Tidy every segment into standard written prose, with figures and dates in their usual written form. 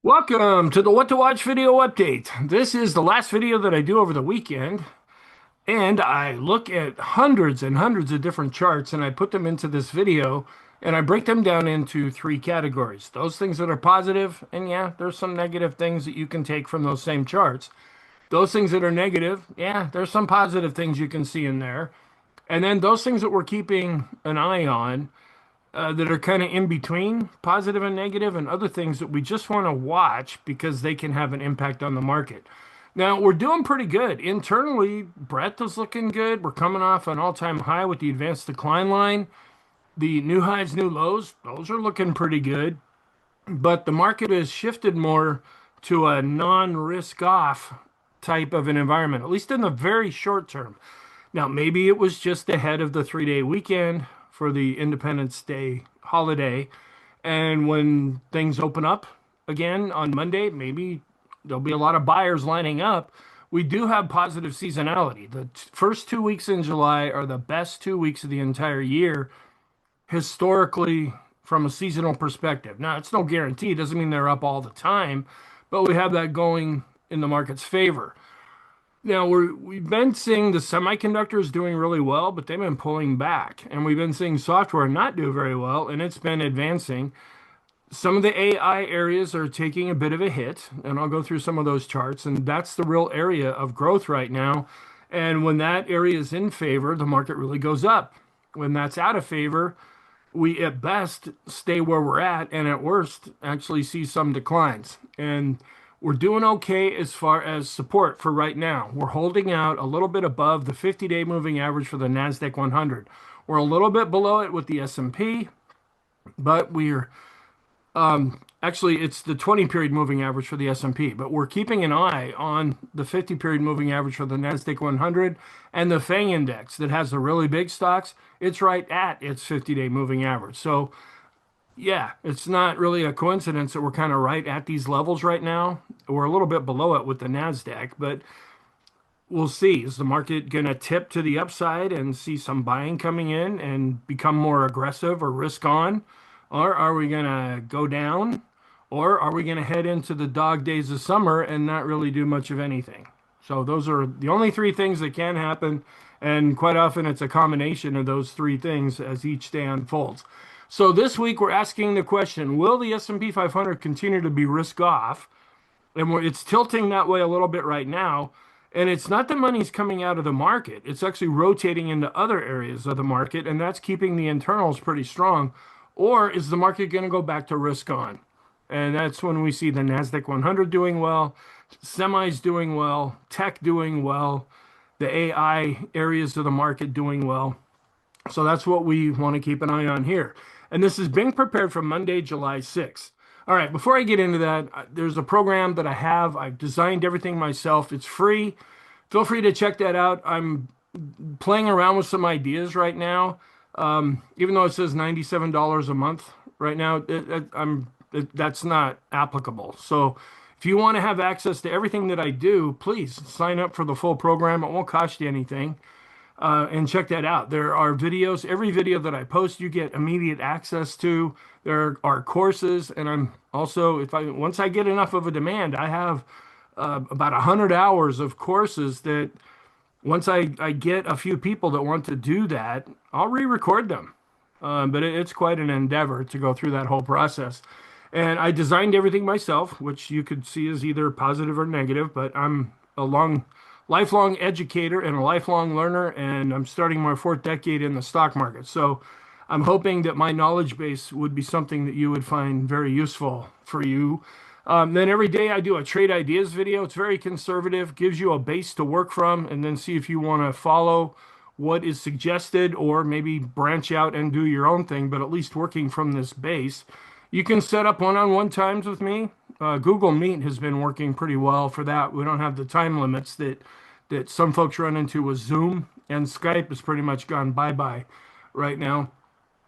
Welcome to the What to Watch video update. This is the last video that I do over the weekend, and I look at hundreds and hundreds of different charts and I put them into this video and I break them down into three categories. Those things that are positive, and yeah, there's some negative things that you can take from those same charts. Those things that are negative, yeah, there's some positive things you can see in there. And then those things that we're keeping an eye on that are kind of in between positive and negative, and other things that we just want to watch because they can have an impact on the market. Now, we're doing pretty good. Internally, breadth is looking good. We're coming off an all-time high with the advanced decline line. The new highs, new lows, those are looking pretty good. But the market has shifted more to a non-risk off type of an environment, at least in the very short term. Now, maybe it was just ahead of the 3-day weekend for the Independence Day holiday. And when things open up again on Monday, maybe there'll be a lot of buyers lining up. We do have positive seasonality. The first 2 weeks in July are the best 2 weeks of the entire year, historically, from a seasonal perspective. Now, it's no guarantee. It doesn't mean they're up all the time, but we have that going in the market's favor. Now we've been seeing the semiconductors doing really well, but they've been pulling back, and we've been seeing software not do very well, and it's been advancing. Some of the AI areas are taking a bit of a hit, and I'll go through some of those charts, and that's the real area of growth right now. And when that area is in favor, the market really goes up. When that's out of favor, we at best stay where we're at, and at worst actually see some declines. And we're doing okay as far as support for right now. We're holding out a little bit above the 50-day moving average for the Nasdaq 100. We're a little bit below it with the S&P, but we're actually, it's the 20-period moving average for the S&P, but we're keeping an eye on the 50-period moving average for the Nasdaq 100 and the FANG index that has the really big stocks. It's right at its 50-day moving average. So yeah, it's not really a coincidence that we're kind of right at these levels right now. We're a little bit below it with the Nasdaq, but we'll see. Is the market going to tip to the upside and see some buying coming in and become more aggressive or risk on? Or are we going to go down? Or are we going to head into the dog days of summer and not really do much of anything? So those are the only three things that can happen. And quite often it's a combination of those three things as each day unfolds. So this week we're asking the question, will the S&P 500 continue to be risk off? And it's tilting that way a little bit right now. And it's not the money's coming out of the market. It's actually rotating into other areas of the market, and that's keeping the internals pretty strong. Or is the market going to go back to risk on? And that's when we see the Nasdaq 100 doing well, semis doing well, tech doing well, the AI areas of the market doing well. So that's what we want to keep an eye on here. And this is being prepared for Monday, July 6th. All right, before I get into that, there's a program that I have. I've designed everything myself. It's free. Feel free to check that out. I'm playing around with some ideas right now. Even though it says $97 a month right now, that's not applicable. So if you want to have access to everything that I do, please sign up for the full program. It won't cost you anything. And check that out. There are videos. Every video that I post, you get immediate access to. There are courses, and I'm also, once I get enough of a demand, I have about 100 hours of courses that once I get a few people that want to do that, I'll re-record them. But it's quite an endeavor to go through that whole process. And I designed everything myself, which you could see as either positive or negative, but I'm a lifelong educator and a lifelong learner, and I'm starting my fourth decade in the stock market. So I'm hoping that my knowledge base would be something that you would find very useful for you. Then every day I do a trade ideas video. It's very conservative, gives you a base to work from, and then see if you want to follow what is suggested or maybe branch out and do your own thing, but at least working from this base. You can set up one-on-one times with me. Google Meet has been working pretty well for that. We don't have the time limits that some folks run into with Zoom, and Skype has pretty much gone bye-bye right now.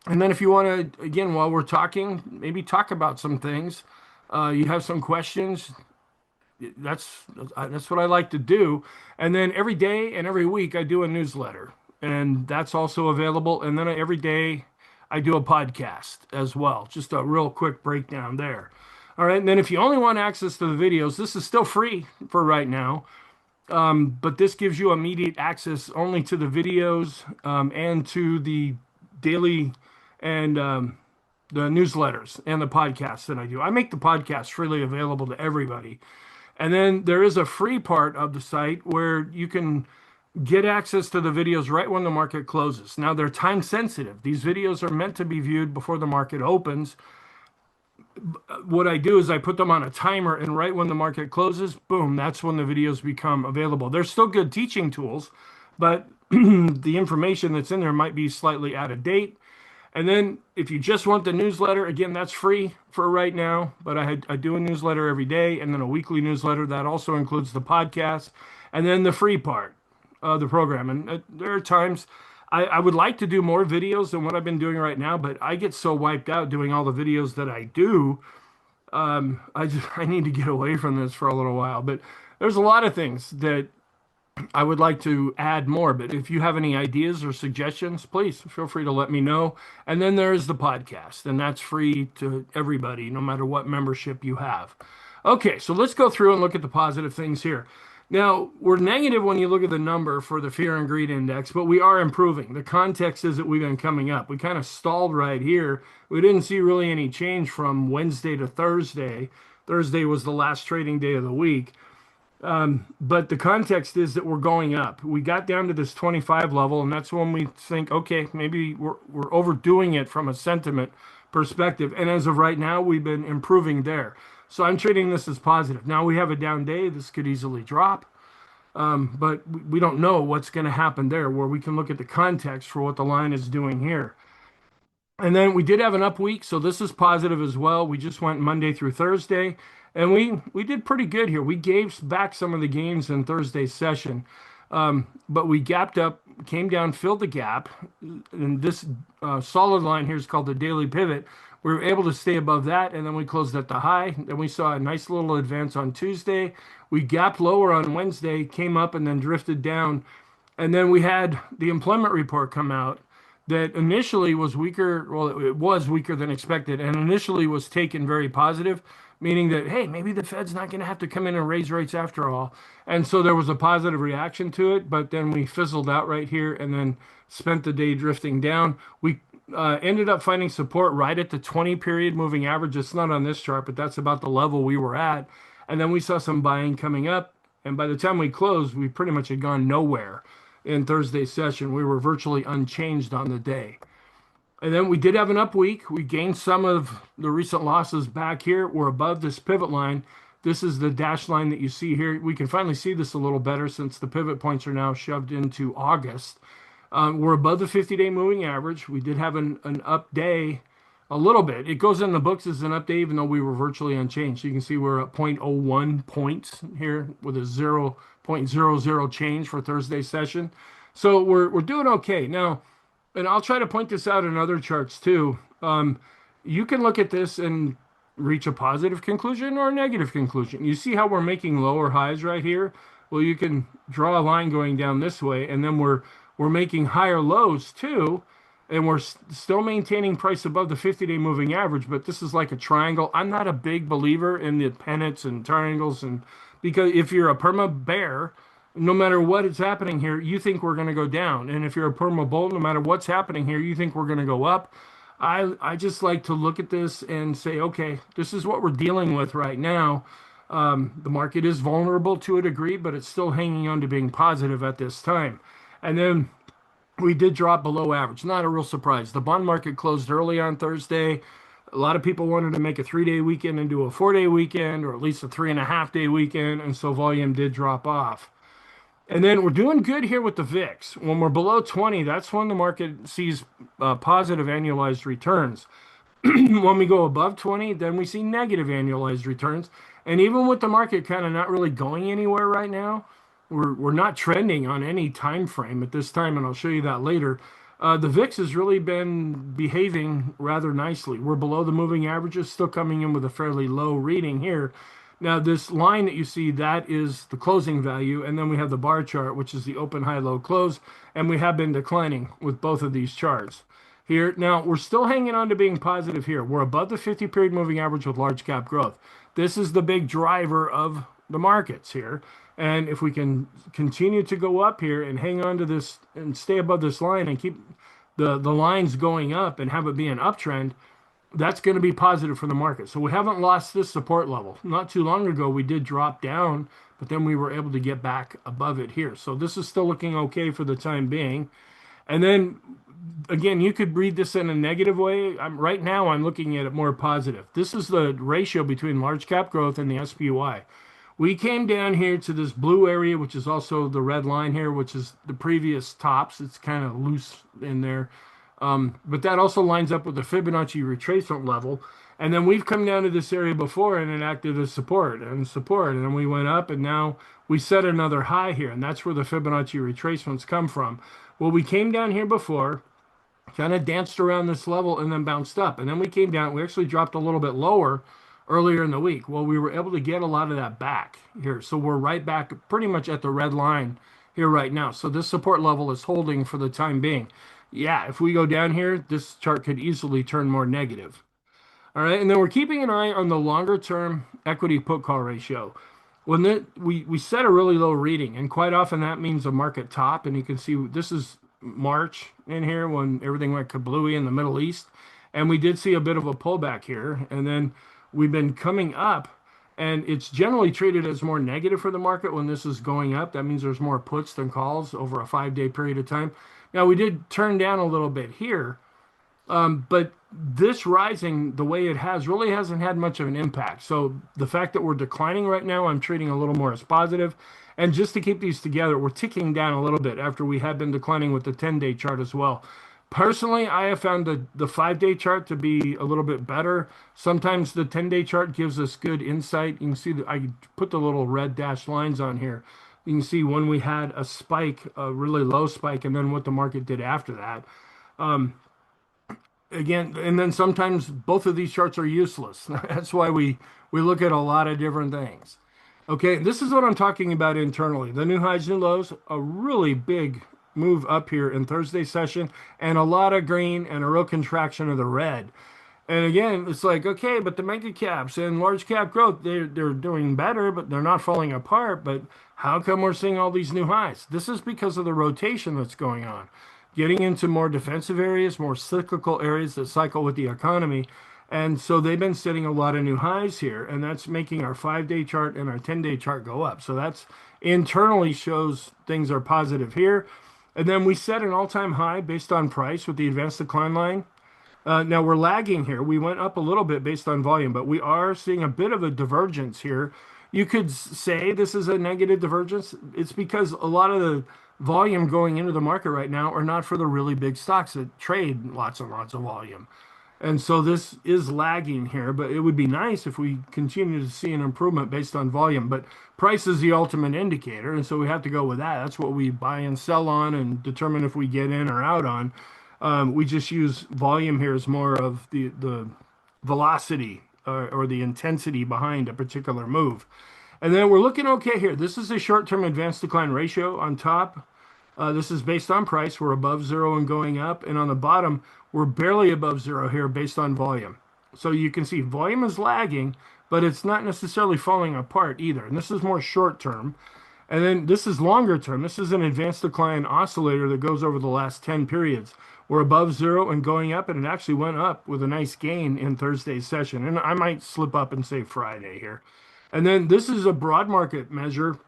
And then if you want to, again, while we're talking, maybe talk about some things, you have some questions, that's what I like to do. And then every day and every week I do a newsletter, and that's also available. And then every day I do a podcast as well, just a real quick breakdown there. All right, and then if you only want access to the videos, this is still free for right now. But this gives you immediate access only to the videos and to the daily and the newsletters and the podcasts that I do. I make the podcast freely available to everybody. And then there is a free part of the site where you can get access to the videos right when the market closes. Now they're time sensitive. These videos are meant to be viewed before the market opens. What I do is I put them on a timer, and right when the market closes, boom, that's when the videos become available. They're still good teaching tools, but the information that's in there might be slightly out of date. And then if you just want the newsletter, again, that's free for right now, but I do a newsletter every day and then a weekly newsletter that also includes the podcast and then the free part of the program. And there are times I would like to do more videos than what I've been doing right now, but I get so wiped out doing all the videos that I do. I need to get away from this for a little while, but there's a lot of things that I would like to add more, but if you have any ideas or suggestions, please feel free to let me know. And then there's the podcast, and that's free to everybody, no matter what membership you have. Okay, so let's go through and look at the positive things here. Now, we're negative when you look at the number for the fear and greed index, but we are improving. The context is that we've been coming up. We kind of stalled right here. We didn't see really any change from Wednesday to Thursday. Thursday was the last trading day of the week. But the context is that we're going up. We got down to this 25 level, and that's when we think, okay, maybe we're overdoing it from a sentiment perspective. And as of right now, we've been improving there. So I'm treating this as positive. Now we have a down day. This could easily drop. But we don't know what's going to happen there, where we can look at the context for what the line is doing here. And then we did have an up week, so this is positive as well. We just went Monday through Thursday, and we did pretty good here. We gave back some of the gains in Thursday's session, but we gapped up, came down, filled the gap. And this solid line here is called the daily pivot. We were able to stay above that, and then we closed at the high. Then we saw a nice little advance on Tuesday. We gapped lower on Wednesday, came up, and then drifted down. And then we had the employment report come out that initially was weaker. Well, it was weaker than expected, and initially was taken very positive, meaning that, hey, maybe the Fed's not going to have to come in and raise rates after all. And so there was a positive reaction to it, but then we fizzled out right here and then spent the day drifting down. We ended up finding support right at the 20 period moving average. It's not on this chart, but that's about the level we were at. And then we saw some buying coming up. And by the time we closed, we pretty much had gone nowhere in Thursday's session. We were virtually unchanged on the day. And then we did have an up week. We gained some of the recent losses back here. We're above this pivot line. This is the dash line that you see here. We can finally see this a little better since the pivot points are now shoved into August. We're above the 50-day moving average. We did have an up day a little bit. It goes in the books as an up day, even though we were virtually unchanged. So you can see we're at 0.01 points here with a 0.00 change for Thursday's session. So we're doing okay. Now, and I'll try to point this out in other charts too. You can look at this and reach a positive conclusion or a negative conclusion. You see how we're making lower highs right here? Well, you can draw a line going down this way, and then we're making higher lows too, and we're still maintaining price above the 50-day moving average, but this is like a triangle. I'm not a big believer in the pennants and triangles, and because if you're a perma bear, no matter what is happening here, you think we're going to go down. And if you're a perma bull, no matter what's happening here, you think we're going to go up. I just like to look at this and say, okay, this is what we're dealing with right now. The market is vulnerable to a degree, but it's still hanging on to being positive at this time. And then we did drop below average. Not a real surprise. The bond market closed early on Thursday. A lot of people wanted to make a 3-day weekend into a 4-day weekend, or at least a 3.5-day weekend, and so volume did drop off. And then we're doing good here with the VIX. When we're below 20, that's when the market sees positive annualized returns. When we go above 20, then we see negative annualized returns. And even with the market kind of not really going anywhere right now, we're not trending on any time frame at this time, and I'll show you that later. The VIX has really been behaving rather nicely. We're below the moving averages, still coming in with a fairly low reading here. Now, this line that you see, that is the closing value, and then we have the bar chart, which is the open, high, low, close, and we have been declining with both of these charts. here. Now, we're still hanging on to being positive here. We're above the 50 period moving average with large cap growth. This is the big driver of the markets here. And if we can continue to go up here and hang on to this and stay above this line and keep the lines going up and have it be an uptrend, that's going to be positive for the market. So we haven't lost this support level. Not too long ago, we did drop down, but then we were able to get back above it here. So this is still looking okay for the time being. And then again, you could read this in a negative way. Right now, I'm looking at it more positive. This is the ratio between large cap growth and the SPY. We came down here to this blue area, which is also the red line here, which is the previous tops. It's kind of loose in there. But that also lines up with the Fibonacci retracement level. And then we've come down to this area before and it acted as support and support. And then we went up and now we set another high here. And that's where the Fibonacci retracements come from. Well, we came down here before, kind of danced around this level and then bounced up. And then we came down. We actually dropped a little bit lower earlier in the week. Well, we were able to get a lot of that back here. So we're right back pretty much at the red line here right now. So this support level is holding for the time being. Yeah, if we go down here, this chart could easily turn more negative. All right, and then we're keeping an eye on the longer term equity put call ratio. When we set a really low reading, and quite often that means a market top, and you can see this is March in here when everything went kablooey in the Middle East, and we did see a bit of a pullback here, and then we've been coming up, and it's generally treated as more negative for the market when this is going up. That means there's more puts than calls over a 5-day period of time. Now, we did turn down a little bit here, but this rising the way it has really hasn't had much of an impact. So the fact that we're declining right now, I'm treating a little more as positive. And just to keep these together, we're ticking down a little bit after we had been declining with the 10-day chart as well. Personally, I have found the 5-day chart to be a little bit better. Sometimes the 10-day chart gives us good insight. You can see that I put the little red dashed lines on here. You can see when we had a spike, a really low spike, and then what the market did after that. Again, and then sometimes both of these charts are useless. That's why we look at a lot of different things. Okay, this is what I'm talking about internally. The new highs, new lows, a really big move up here in Thursday's session, and a lot of green and a real contraction of the red. And again, it's like, okay, but the mega caps and large cap growth, they're doing better, but they're not falling apart. But how come we're seeing all these new highs? This is because of the rotation that's going on. Getting into more defensive areas, more cyclical areas that cycle with the economy. And so they've been setting a lot of new highs here, and that's making our 5-day chart and our 10-day chart go up. So that's internally shows things are positive here. And then we set an all-time high based on price with the advanced decline line. Now we're lagging here. We went up a little bit based on volume, but we are seeing a bit of a divergence here. You could say this is a negative divergence. It's because a lot of the volume going into the market right now are not for the really big stocks that trade lots and lots of volume. And so this is lagging here, but it would be nice if we continue to see an improvement based on volume. But price is the ultimate indicator, and so we have to go with that. That's what we buy and sell on and determine if we get in or out on. We just use volume here as more of the velocity or the intensity behind a particular move. And then we're looking okay here. This is a short-term advanced decline ratio on top. This is based on price. We're above zero and going up. And on the bottom, we're barely above zero here based on volume. So you can see volume is lagging, but it's not necessarily falling apart either. And this is more short-term. And then this is longer term. This is an advanced decline oscillator that goes over the last 10 periods. We're above zero and going up, and it actually went up with a nice gain in Thursday's session. And I might slip up and say Friday here. And then this is a broad market measure,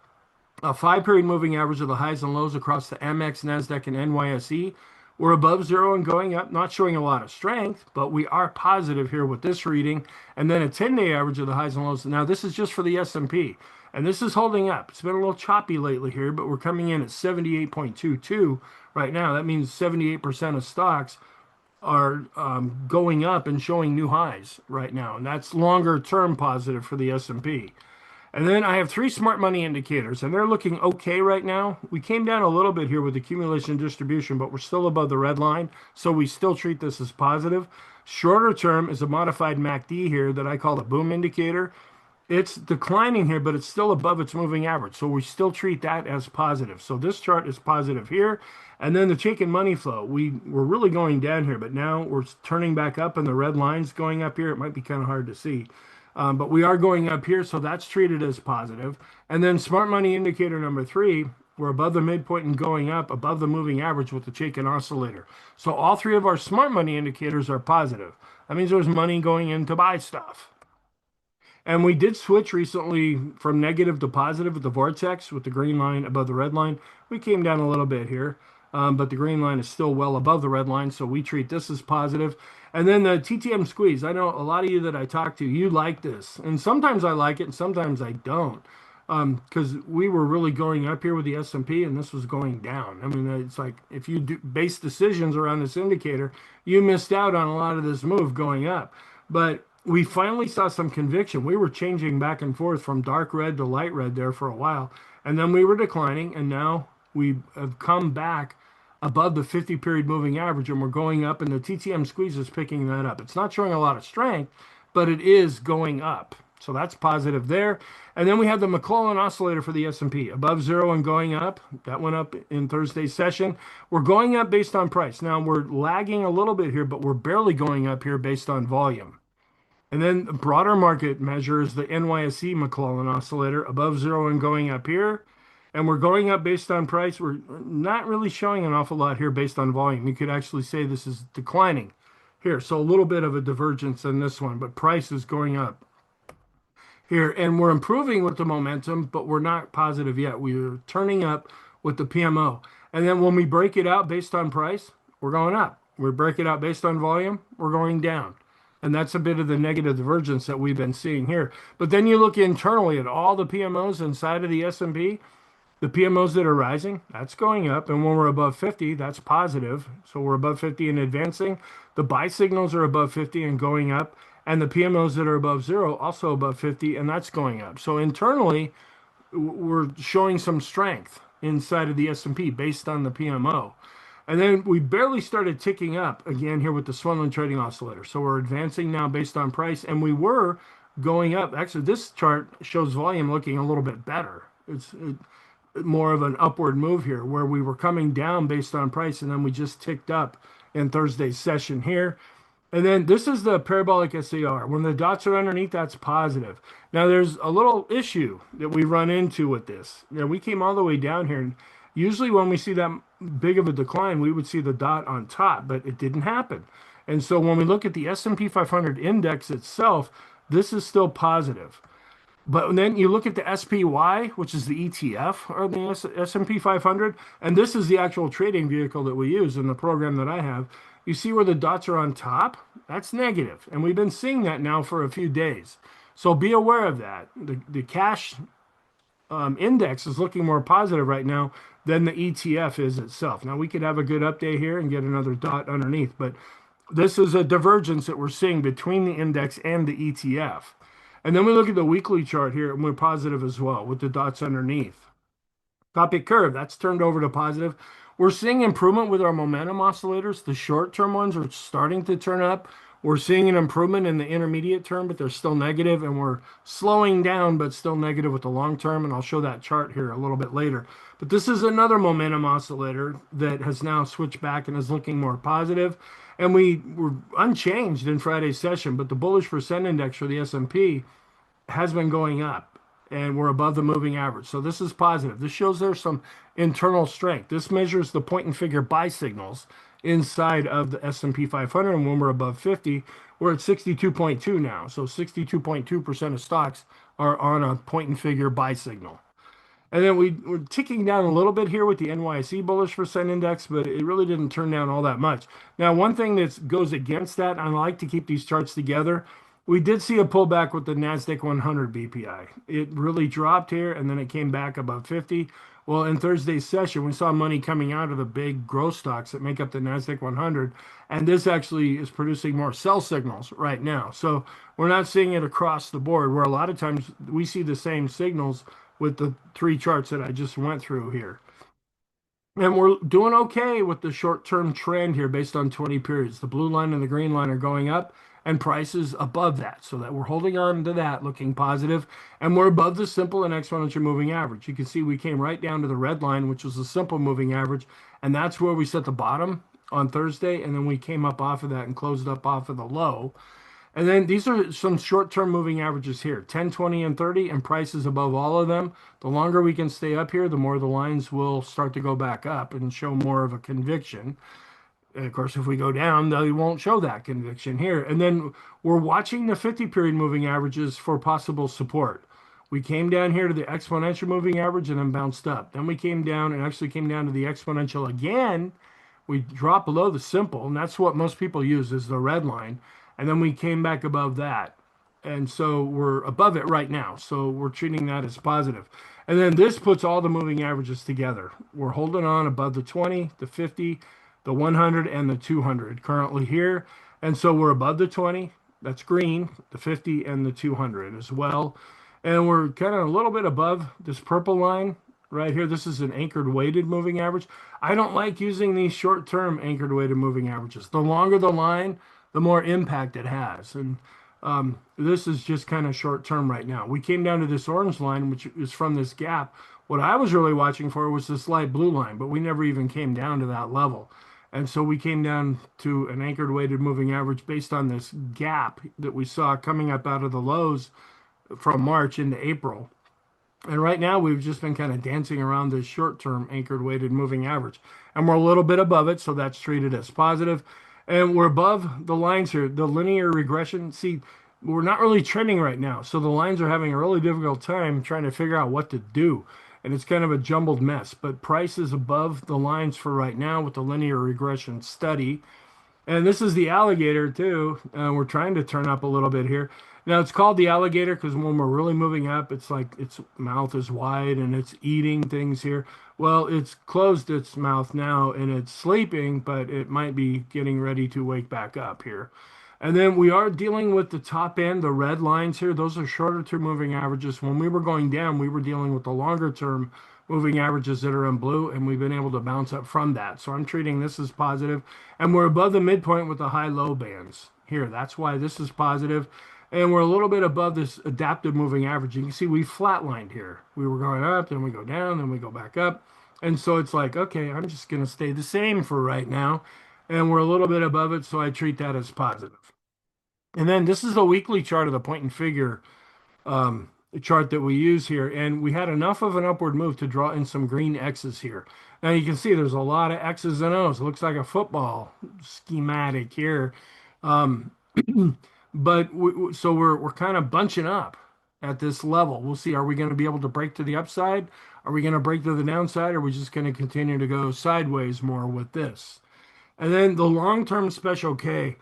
a 5-period moving average of the highs and lows across the MX, NASDAQ, and NYSE. We're above zero and going up, not showing a lot of strength, but we are positive here with this reading. And then a 10-day average of the highs and lows. Now, this is just for the S&P, and this is holding up. It's been a little choppy lately here, but we're coming in at 78.22 right now. That means 78% of stocks are going up and showing new highs right now, and that's longer term positive for the S&P. And then I have 3 smart money indicators, and they're looking okay right now. We came down a little bit here with accumulation and distribution, but we're still above the red line, so we still treat this as positive. Shorter term is a modified MACD here that I call the boom indicator. It's declining here, but it's still above its moving average. So we still treat that as positive. So this chart is positive here. And then the chicken money flow, we're really going down here, but now we're turning back up and the red line's going up here. It might be kind of hard to see. But we are going up here, so that's treated as positive. And then smart money indicator number three, we're above the midpoint and going up above the moving average with the Chaikin oscillator. So all three of our smart money indicators are positive. That means there's money going in to buy stuff. And we did switch recently from negative to positive with the vortex with the green line above the red line. We came down a little bit here, but the green line is still well above the red line, so we treat this as positive. And then the TTM squeeze. I know a lot of you that I talk to, you like this. And sometimes I like it and sometimes I don't. Because we were really going up here with the S&P and this was going down. I mean, it's like if you do base decisions around this indicator, you missed out on a lot of this move going up. But we finally saw some conviction. We were changing back and forth from dark red to light red there for a while. And then we were declining, and now we have come back above the 50 period moving average, and we're going up, and the TTM squeeze is picking that up. It's not showing a lot of strength, but it is going up. So that's positive there. And then we have the McClellan oscillator for the S&P above zero and going up. That went up in Thursday's session. We're going up based on price. Now we're lagging a little bit here, but we're barely going up here based on volume. And then the broader market measures the NYSE McClellan oscillator above zero and going up here. And we're going up based on price. We're not really showing an awful lot here based on volume. You could actually say this is declining here. So a little bit of a divergence in this one, but price is going up here. And we're improving with the momentum, but we're not positive yet. We're turning up with the PMO. And then when we break it out based on price, we're going up. We break it out based on volume, we're going down. And that's a bit of the negative divergence that we've been seeing here. But then you look internally at all the PMOs inside of the S&P, the PMOs that are rising, that's going up. And when we're above 50, that's positive. So we're above 50 and advancing. The buy signals are above 50 and going up. And the PMOs that are above zero, also above 50, and that's going up. So internally, we're showing some strength inside of the S&P based on the PMO. And then we barely started ticking up again here with the Swindler trading oscillator. So we're advancing now based on price, and we were going up. Actually, this chart shows volume looking a little bit better. It's more of an upward move here where we were coming down based on price, and then we just ticked up in Thursday's session here. And then this is the parabolic SAR. When the dots are underneath, that's positive. Now there's a little issue that we run into with this. You know, we came all the way down here, and usually when we see that big of a decline, we would see the dot on top, but it didn't happen. And so when we look at the S&P 500 index itself, this is still positive. But then you look at the SPY, which is the ETF or the S&P 500, and this is the actual trading vehicle that we use in the program that I have. You see where the dots are on top? That's negative. And we've been seeing that now for a few days. So be aware of that. The cash index is looking more positive right now than the ETF is itself. Now we could have a good update here and get another dot underneath, but this is a divergence that we're seeing between the index and the ETF. And then we look at the weekly chart here and we're positive as well with the dots underneath. Topic curve, that's turned over to positive. We're seeing improvement with our momentum oscillators. The short-term ones are starting to turn up. We're seeing an improvement in the intermediate term, but they're still negative, and we're slowing down, but still negative with the long term. And I'll show that chart here a little bit later. But this is another momentum oscillator that has now switched back and is looking more positive. And we were unchanged in Friday's session, but the bullish percent index for the S&P has been going up, and we're above the moving average. So this is positive. This shows there's some internal strength. This measures the point and figure buy signals inside of the S&P 500, and when we're above 50, we're at 62.2 now. So 62.2% of stocks are on a point and figure buy signal. And then we're ticking down a little bit here with the NYSE bullish percent index, but it really didn't turn down all that much. Now, one thing that goes against that, and I like to keep these charts together, we did see a pullback with the NASDAQ 100 BPI. It really dropped here, and then it came back above 50. Well, in Thursday's session, we saw money coming out of the big growth stocks that make up the NASDAQ 100, and this actually is producing more sell signals right now. So we're not seeing it across the board, where a lot of times we see the same signals with the three charts that I just went through here. And we're doing okay with the short-term trend here based on 20 periods. The blue line and the green line are going up, and prices above that. So that we're holding on to that, looking positive, and we're above the simple and exponential moving average. You can see we came right down to the red line, which was the simple moving average, and that's where we set the bottom on Thursday, and then we came up off of that and closed up off of the low. And then these are some short-term moving averages here, 10, 20, and 30, and prices above all of them. The longer we can stay up here, the more the lines will start to go back up and show more of a conviction. And of course, if we go down, they won't show that conviction here. And then we're watching the 50-period moving averages for possible support. We came down here to the exponential moving average and then bounced up. Then we came down and actually came down to the exponential again. We dropped below the simple, and that's what most people use is the red line. And then we came back above that. And so we're above it right now. So we're treating that as positive. And then this puts all the moving averages together. We're holding on above the 20, the 50, the 100, and the 200 currently here. And so we're above the 20, that's green, the 50, and the 200 as well. And we're kind of a little bit above this purple line right here. This is an anchored weighted moving average. I don't like using these short-term anchored weighted moving averages. The longer the line, the more impact it has. And this is just kind of short-term right now. We came down to this orange line, which is from this gap. What I was really watching for was this light blue line, but we never even came down to that level. And so we came down to an anchored weighted moving average based on this gap that we saw coming up out of the lows from March into April. And right now we've just been kind of dancing around this short-term anchored weighted moving average. And we're a little bit above it, so that's treated as positive. And we're above the lines here, the linear regression. See, we're not really trending right now. So the lines are having a really difficult time trying to figure out what to do. And it's kind of a jumbled mess. But price is above the lines for right now with the linear regression study. And this is the alligator too. We're trying to turn up a little bit here. Now it's called the alligator because when we're really moving up, it's like its mouth is wide and it's eating things here. Well, it's closed its mouth now and it's sleeping, but it might be getting ready to wake back up here. And then we are dealing with the top end, the red lines here. Those are shorter term moving averages. When we were going down, we were dealing with the longer term moving averages that are in blue, and we've been able to bounce up from that. So I'm treating this as positive, and we're above the midpoint with the high-low bands here. That's why this is positive, and we're a little bit above this adaptive moving average. You can see we flatlined here. We were going up, then we go down, then we go back up, and so it's like, okay, I'm just going to stay the same for right now, and we're a little bit above it, so I treat that as positive. And then this is a weekly chart of the point and figure chart that we use here, and we had enough of an upward move to draw in some green X's here. Now you can see there's a lot of X's and O's. It looks like a football schematic here, but so we're kind of bunching up at this level. We'll see. Are we going to be able to break to the upside? Are we going to break to the downside? Or are we just going to continue to go sideways more with this? And then the long-term special K.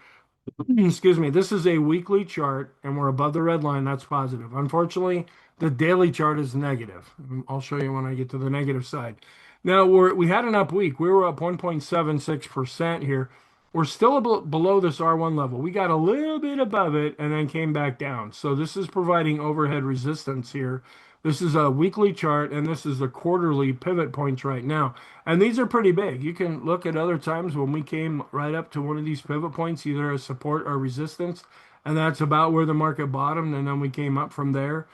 Excuse me, this is a weekly chart and we're above the red line. That's positive. Unfortunately, the daily chart is negative. I'll show you when I get to the negative side. Now, we had an up week. We were up 1.76% here. We're still below this R1 level. We got a little bit above it and then came back down. So this is providing overhead resistance here. This is a weekly chart, and this is the quarterly pivot points right now. And these are pretty big. You can look at other times when we came right up to one of these pivot points, either as support or resistance, and that's about where the market bottomed, and then we came up from there.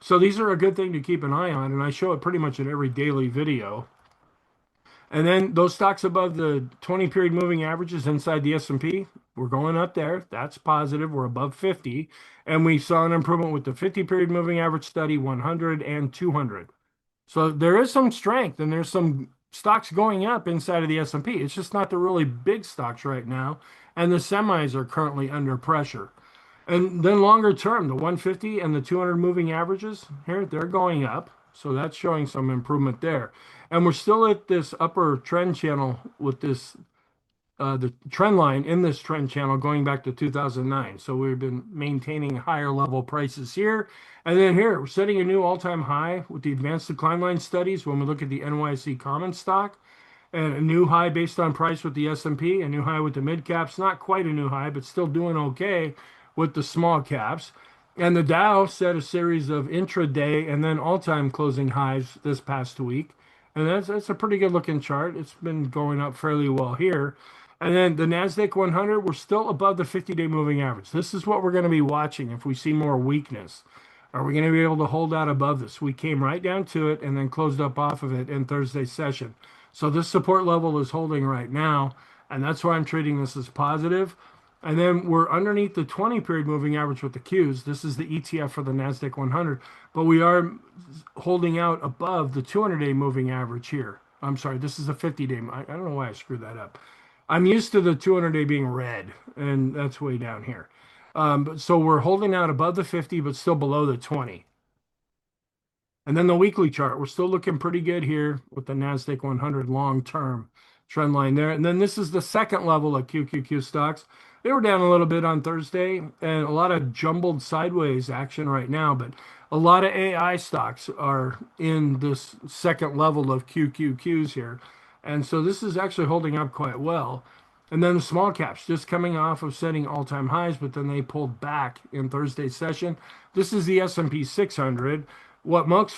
So these are a good thing to keep an eye on, and I show it pretty much in every daily video. And then those stocks above the 20-period moving averages inside the S&P, we're going up there. That's positive. We're above 50. And we saw an improvement with the 50-period moving average study, 100 and 200. So there is some strength, and there's some stocks going up inside of the S&P. It's just not the really big stocks right now. And the semis are currently under pressure. And then longer term, the 150 and the 200 moving averages here, they're going up. So that's showing some improvement there. And we're still at this upper trend channel with this, the trend line in this trend channel going back to 2009. So we've been maintaining higher level prices here. And then here, we're setting a new all-time high with the advanced decline line studies when we look at the NYSE common stock. And a new high based on price with the S&P, a new high with the mid caps, not quite a new high, but still doing okay with the small caps. And the Dow set a series of intraday and then all-time closing highs this past week. And that's a pretty good looking chart. It's been going up fairly well here. And then the NASDAQ 100, we're still above the 50-day moving average. This is what we're going to be watching if we see more weakness. Are we going to be able to hold out above this? We came right down to it and then closed up off of it in Thursday's session. So this support level is holding right now, and that's why I'm treating this as positive. And then we're underneath the 20 period moving average with the Qs. This is the ETF for the NASDAQ 100, but we are holding out above the 200-day moving average here. I'm sorry, this is a 50-day. I don't know why I screwed that up. I'm used to the 200-day being red, and that's way down here. But so we're holding out above the 50, but still below the 20. And then the weekly chart, we're still looking pretty good here with the NASDAQ 100 long-term trend line there. And then this is the second level of QQQ stocks. They were down a little bit on Thursday and a lot of jumbled sideways action right now, but a lot of AI stocks are in this second level of QQQs here. And so this is actually holding up quite well. And then the small caps just coming off of setting all-time highs, but then they pulled back in Thursday's session. This is the S&P 600. What most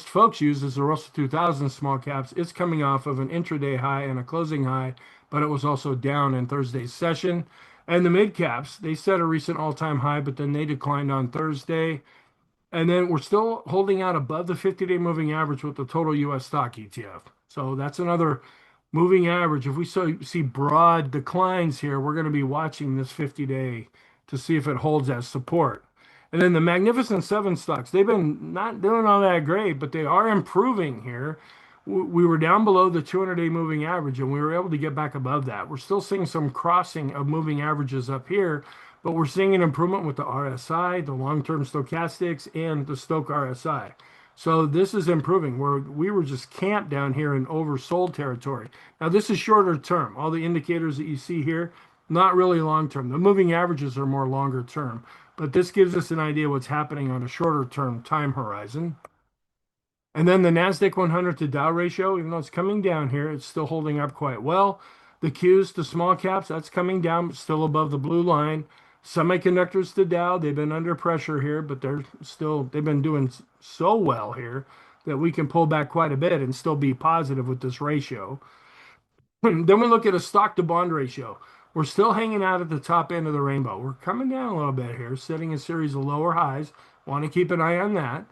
folks use is the Russell 2000 small caps. It's coming off of an intraday high and a closing high, but it was also down in Thursday's session. And the mid caps, they set a recent all-time high, but then they declined on Thursday. And then we're still holding out above the 50-day moving average with the total US stock ETF. So that's another moving average. If we see broad declines here, we're going to be watching this 50-day to see if it holds as support. And then the Magnificent Seven stocks, they've been not doing all that great, but they are improving here. We were down below the 200-day moving average, and we were able to get back above that. We're still seeing some crossing of moving averages up here, but we're seeing an improvement with the RSI, the long-term stochastics, and the Stoch RSI. So this is improving. We were just camped down here in oversold territory. Now this is shorter term. All the indicators that you see here, not really long term. The moving averages are more longer term, but this gives us an idea what's happening on a shorter term time horizon. And then the NASDAQ 100 to Dow ratio, even though it's coming down here, it's still holding up quite well. The Qs to small caps, that's coming down, but still above the blue line. Semiconductors to Dow, they've been under pressure here, but they've been doing so well here that we can pull back quite a bit and still be positive with this ratio. Then we look at a stock to bond ratio. We're still hanging out at the top end of the rainbow. We're coming down a little bit here, setting a series of lower highs. Want to keep an eye on that.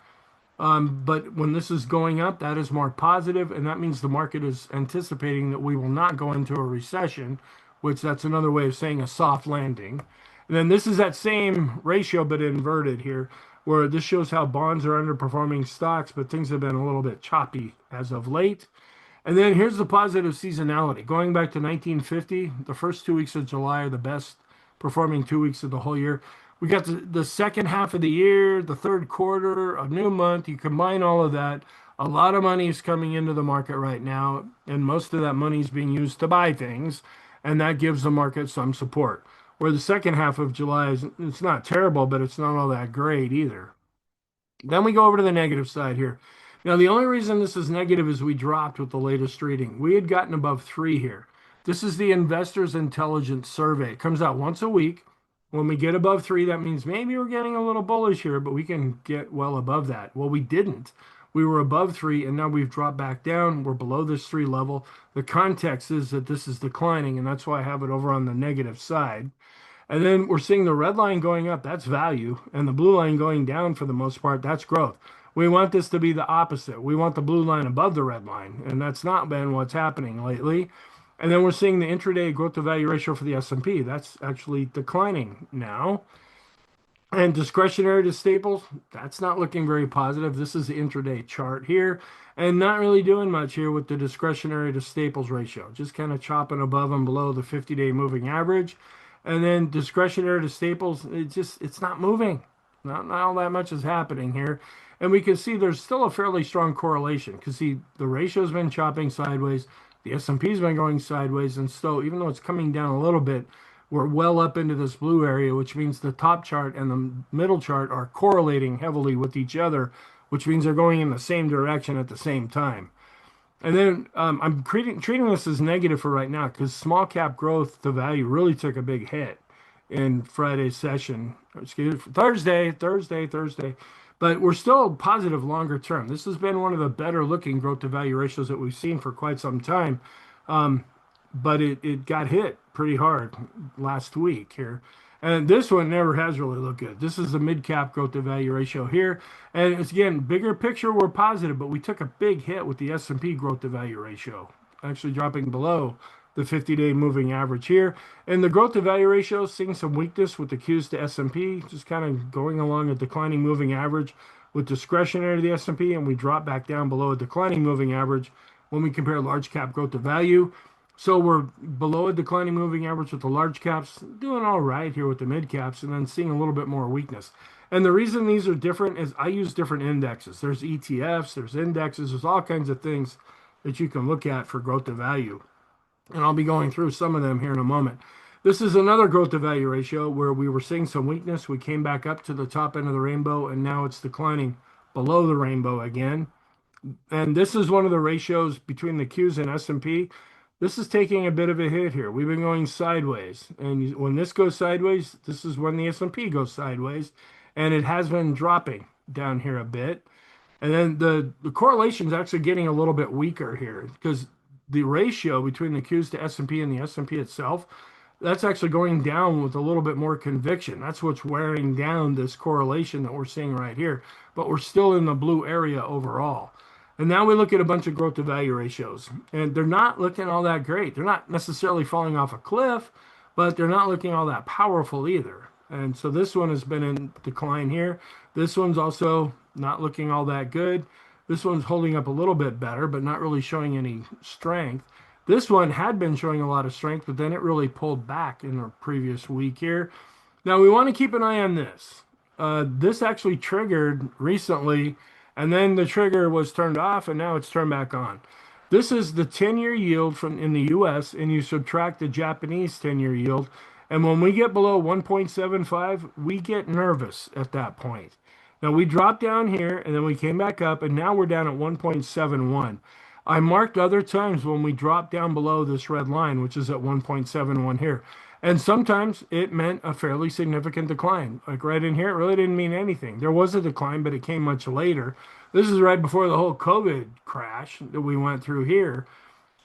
But when this is going up, that is more positive, and that means the market is anticipating that we will not go into a recession, which that's another way of saying a soft landing. And then this is that same ratio, but inverted here, where this shows how bonds are underperforming stocks, but things have been a little bit choppy as of late. And then here's the positive seasonality. Going back to 1950, the first 2 weeks of July are the best performing 2 weeks of the whole year. We got the second half of the year, the third quarter, a new month. You combine all of that. A lot of money is coming into the market right now, and most of that money is being used to buy things, and that gives the market some support. Where the second half of July is, it's not terrible, but it's not all that great either. Then we go over to the negative side here. Now, the only reason this is negative is we dropped with the latest reading. We had gotten above 3 here. This is the Investors Intelligence Survey. It comes out once a week. When we get above 3, that means maybe we're getting a little bullish here, but we can get well above that. Well, we didn't. We were above 3, and now we've dropped back down. We're below this 3 level. The context is that this is declining, and that's why I have it over on the negative side. And then we're seeing the red line going up, that's value, and the blue line going down for the most part, that's growth. We want this to be the opposite. We want the blue line above the red line, and that's not been what's happening lately. And then we're seeing the intraday growth to value ratio for the S&P. That's actually declining now. And discretionary to staples, that's not looking very positive. This is the intraday chart here, and not really doing much here with the discretionary to staples ratio. Just kind of chopping above and below the 50-day moving average. And then discretionary to staples, it's not moving. Not all that much is happening here. And we can see there's still a fairly strong correlation because see the ratio's been chopping sideways, the S&P's been going sideways, and so even though it's coming down a little bit, we're well up into this blue area, which means the top chart and the middle chart are correlating heavily with each other, which means they're going in the same direction at the same time. And then I'm treating this as negative for right now because small cap growth to value really took a big hit in Friday's session. Excuse me, Thursday. But we're still positive longer term. This has been one of the better looking growth to value ratios that we've seen for quite some time. but it got hit pretty hard last week here. And this one never has really looked good. This is the mid cap growth to value ratio here. And it's again, bigger picture, we're positive, but we took a big hit with the S&P growth to value ratio, actually dropping below the 50-day moving average here. And the growth to value ratio is seeing some weakness with the Qs to S&P, just kind of going along a declining moving average with discretionary to the S&P, and we drop back down below a declining moving average when we compare large cap growth to value. So we're below a declining moving average with the large caps, doing all right here with the mid caps, and then seeing a little bit more weakness. And the reason these are different is I use different indexes. There's ETFs, there's indexes, there's all kinds of things that you can look at for growth to value. And I'll be going through some of them here in a moment. This is another growth to value ratio where we were seeing some weakness. We came back up to the top end of the rainbow, and now it's declining below the rainbow again. And this is one of the ratios between the Qs and S&P. This is taking a bit of a hit here. We've been going sideways. And when this goes sideways, this is when the S&P goes sideways. And it has been dropping down here a bit. And then the correlation is actually getting a little bit weaker here because the ratio between the Qs to S&P and the S&P itself, that's actually going down with a little bit more conviction. That's what's wearing down this correlation that we're seeing right here. But we're still in the blue area overall. And now we look at a bunch of growth to value ratios, and they're not looking all that great. They're not necessarily falling off a cliff, but they're not looking all that powerful either. And so this one has been in decline here. This one's also not looking all that good. This one's holding up a little bit better, but not really showing any strength. This one had been showing a lot of strength, but then it really pulled back in the previous week here. Now we want to keep an eye on this. This actually triggered recently, and then the trigger was turned off, and now it's turned back on. This is the 10-year yield from in the US, and you subtract the Japanese 10-year yield. And when we get below 1.75, we get nervous at that point. Now we dropped down here, and then we came back up, and now we're down at 1.71. I marked other times when we dropped down below this red line, which is at 1.71 here. And sometimes it meant a fairly significant decline. Like right in here, it really didn't mean anything. There was a decline, but it came much later. This is right before the whole COVID crash that we went through here.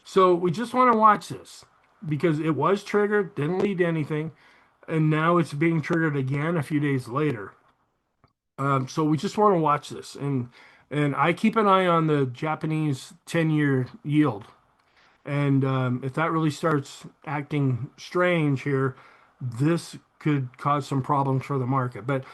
So we just want to watch this because it was triggered, didn't lead to anything, and now it's being triggered again a few days later. So we just want to watch this, and I keep an eye on the Japanese 10-year yield. And if that really starts acting strange here, this could cause some problems for the market. But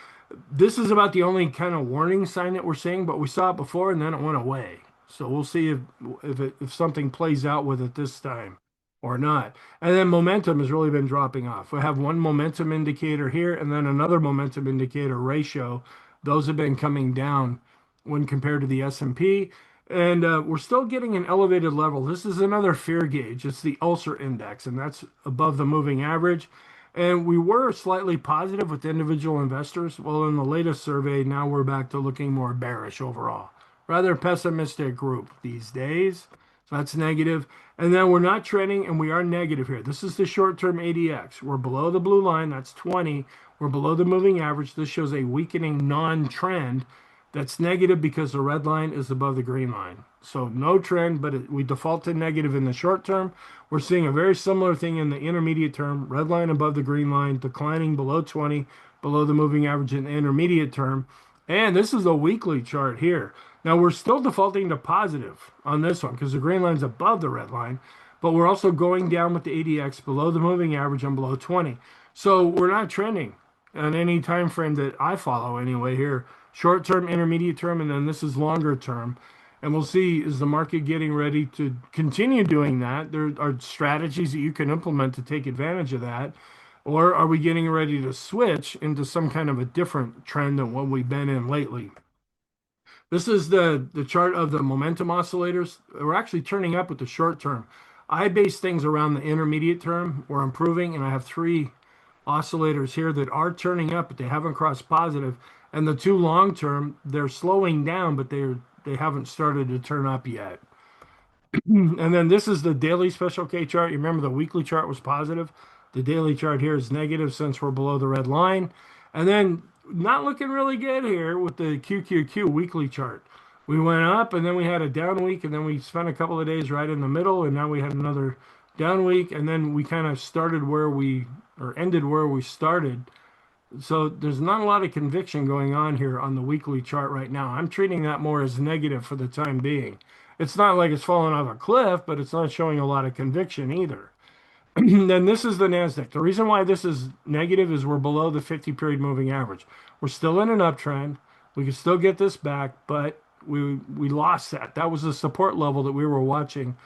this is about the only kind of warning sign that we're seeing, but we saw it before and then it went away. So we'll see if something plays out with it this time or not. And then momentum has really been dropping off. We have one momentum indicator here and then another momentum indicator ratio. Those have been coming down when compared to the S&P. And we're still getting an elevated level. This is another fear gauge. It's the ulcer index, and that's above the moving average. And we were slightly positive with individual investors. Well, in the latest survey, now we're back to looking more bearish overall. Rather pessimistic group these days. So that's negative. And then we're not trending, and we are negative here. This is the short-term ADX. We're below the blue line. That's 20. We're below the moving average. This shows a weakening non-trend. That's negative because the red line is above the green line. So no trend, but we default to negative in the short term. We're seeing a very similar thing in the intermediate term. Red line above the green line, declining below 20, below the moving average in the intermediate term. And this is a weekly chart here. Now we're still defaulting to positive on this one because the green line's above the red line, but we're also going down with the ADX below the moving average and below 20. So we're not trending on any time frame that I follow anyway here. Short term, intermediate term, and then this is longer term. And we'll see, is the market getting ready to continue doing that? There are strategies that you can implement to take advantage of that. Or are we getting ready to switch into some kind of a different trend than what we've been in lately? This is the chart of the momentum oscillators. We're actually turning up with the short term. I base things around the intermediate term. We're improving, and I have three oscillators here that are turning up, but they haven't crossed positive. And the two long term, they're slowing down, but they haven't started to turn up yet. And then this is the daily special K chart. You remember the weekly chart was positive. The daily chart here is negative since we're below the red line. And then not looking really good here with the QQQ weekly chart. We went up and then we had a down week and then we spent a couple of days right in the middle and now we had another down week, and then we kind of started where we or ended where we started. So there's not a lot of conviction going on here on the weekly chart right now. I'm treating that more as negative for the time being. It's not like it's falling off a cliff, but it's not showing a lot of conviction either. Then this is the NASDAQ. The reason why this is negative is we're below the 50 period moving average. We're still in an uptrend. We can still get this back, but we lost that. That was the support level that we were watching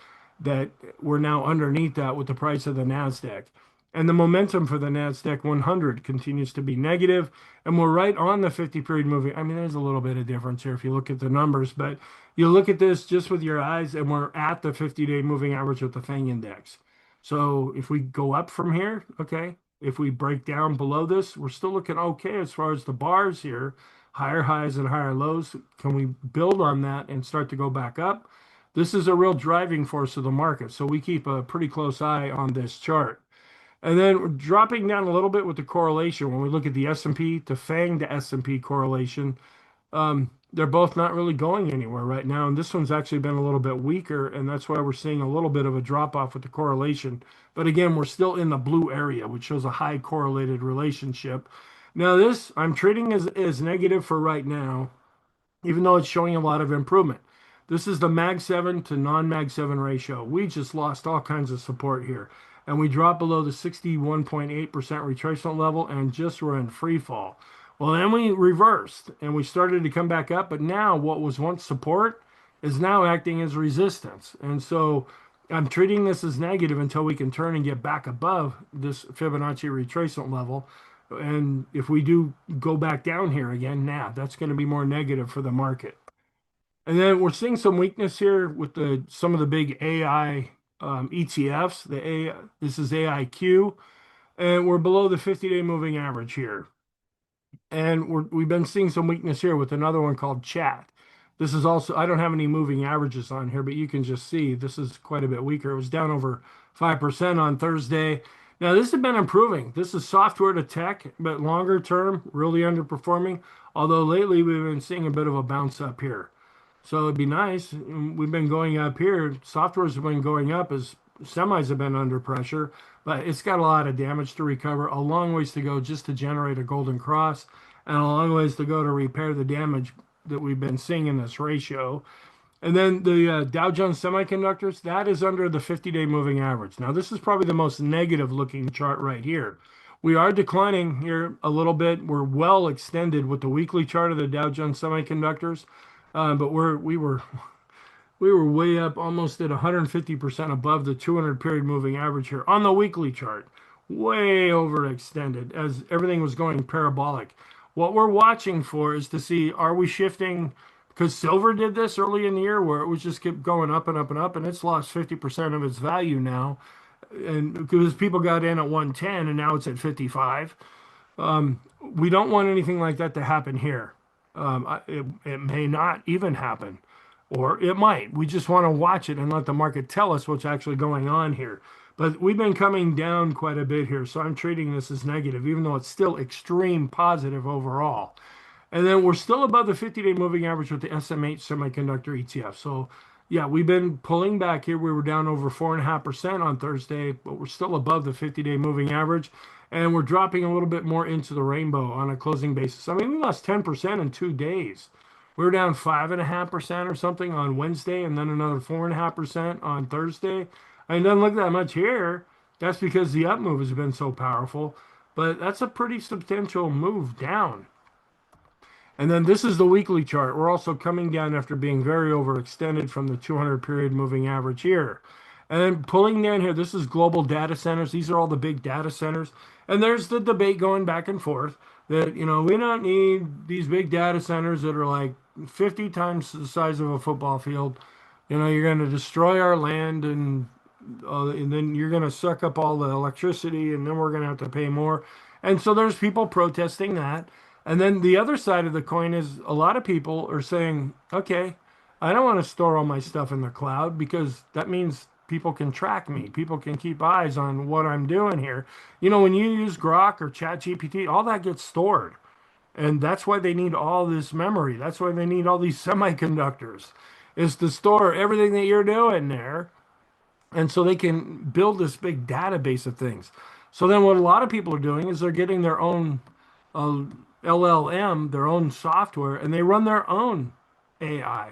that we're now underneath that with the price of the NASDAQ. And the momentum for the NASDAQ 100 continues to be negative, and we're right on the 50 period moving. I mean, there's a little bit of difference here if you look at the numbers, but you look at this just with your eyes, and we're at the 50-day moving average with the FANG index. So if we go up from here, okay. If we break down below this, we're still looking okay as far as the bars here, higher highs and higher lows. Can we build on that and start to go back up? This is a real driving force of the market. So we keep a pretty close eye on this chart. And then we're dropping down a little bit with the correlation. When we look at the S&P to FANG to S&P correlation, they're both not really going anywhere right now. And this one's actually been a little bit weaker, and that's why we're seeing a little bit of a drop off with the correlation. But again, we're still in the blue area, which shows a high correlated relationship. Now, this I'm treating as negative for right now, even though it's showing a lot of improvement. This is the Mag 7 to non-Mag 7 ratio. We just lost all kinds of support here. And we dropped below the 61.8% retracement level and just were in free fall. Well, then we reversed and we started to come back up. But now what was once support is now acting as resistance. And so I'm treating this as negative until we can turn and get back above this Fibonacci retracement level. And if we do go back down here again, now that's going to be more negative for the market. And then we're seeing some weakness here with the some of the big AI ETFs. This is AIQ, and we're below the 50-day moving average here. And we've been seeing some weakness here with another one called Chat. This is also, I don't have any moving averages on here, but you can just see this is quite a bit weaker. It was down over 5% on Thursday. Now, this has been improving. This is software to tech, but longer term, really underperforming. Although lately we've been seeing a bit of a bounce up here. So it'd be nice. We've been going up here. Software's have been going up as semis have been under pressure, but it's got a lot of damage to recover, a long ways to go just to generate a golden cross, and a long ways to go to repair the damage that we've been seeing in this ratio. And then the Dow Jones Semiconductors, that is under the 50-day moving average. Now, this is probably the most negative looking chart right here. We are declining here a little bit. We're well extended with the weekly chart of the Dow Jones Semiconductors, but we were way up almost at 150% above the 200 period moving average here on the weekly chart. Way overextended as everything was going parabolic. What we're watching for is to see, are we shifting? Because silver did this early in the year where it was just kept going up and up and up, and it's lost 50% of its value now. And because people got in at 110 and now it's at 55. We don't want anything like that to happen here. It may not even happen, or it might. We just want to watch it and let the market tell us what's actually going on here. But we've been coming down quite a bit here, so I'm treating this as negative, even though it's still extreme positive overall. And then we're still above the 50-day moving average with the SMH semiconductor ETF. So, yeah, we've been pulling back here. We were down over 4.5% on Thursday, but we're still above the 50-day moving average. And we're dropping a little bit more into the rainbow on a closing basis. I mean, we lost 10% in 2 days. We were down 5.5% or something on Wednesday, and then another 4.5% on Thursday. I mean, it doesn't look that much here. That's because the up move has been so powerful, but that's a pretty substantial move down. And then this is the weekly chart. We're also coming down after being very overextended from the 200 period moving average here. And then pulling down here, this is global data centers. These are all the big data centers. And there's the debate going back and forth that, we don't need these big data centers that are like 50 times the size of a football field. You're going to destroy our land, and then you're going to suck up all the electricity, and then we're going to have to pay more. And so there's people protesting that. And then the other side of the coin is a lot of people are saying, okay, I don't want to store all my stuff in the cloud because that means people can track me. People can keep eyes on what I'm doing here. When you use Grok or ChatGPT, all that gets stored. And that's why they need all this memory. That's why they need all these semiconductors, is to store everything that you're doing there. And so they can build this big database of things. So then what a lot of people are doing is they're getting their own uh, LLM, their own software, and they run their own AI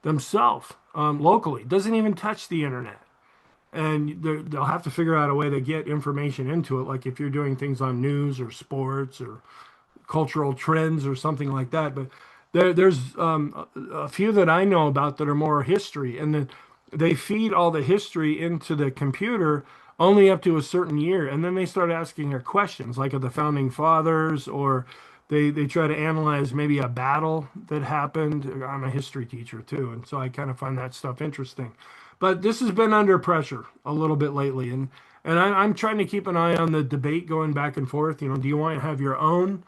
themselves locally. Doesn't even touch the internet. And they'll have to figure out a way to get information into it. Like if you're doing things on news or sports or cultural trends or something like that. But there's a few that I know about that are more history, and then they feed all the history into the computer only up to a certain year, and then they start asking her questions like of the founding fathers, or they try to analyze maybe a battle that happened. I'm a history teacher too, and so I kind of find that stuff interesting. But this has been under pressure a little bit lately, and I'm trying to keep an eye on the debate going back and forth. Do you want to have your own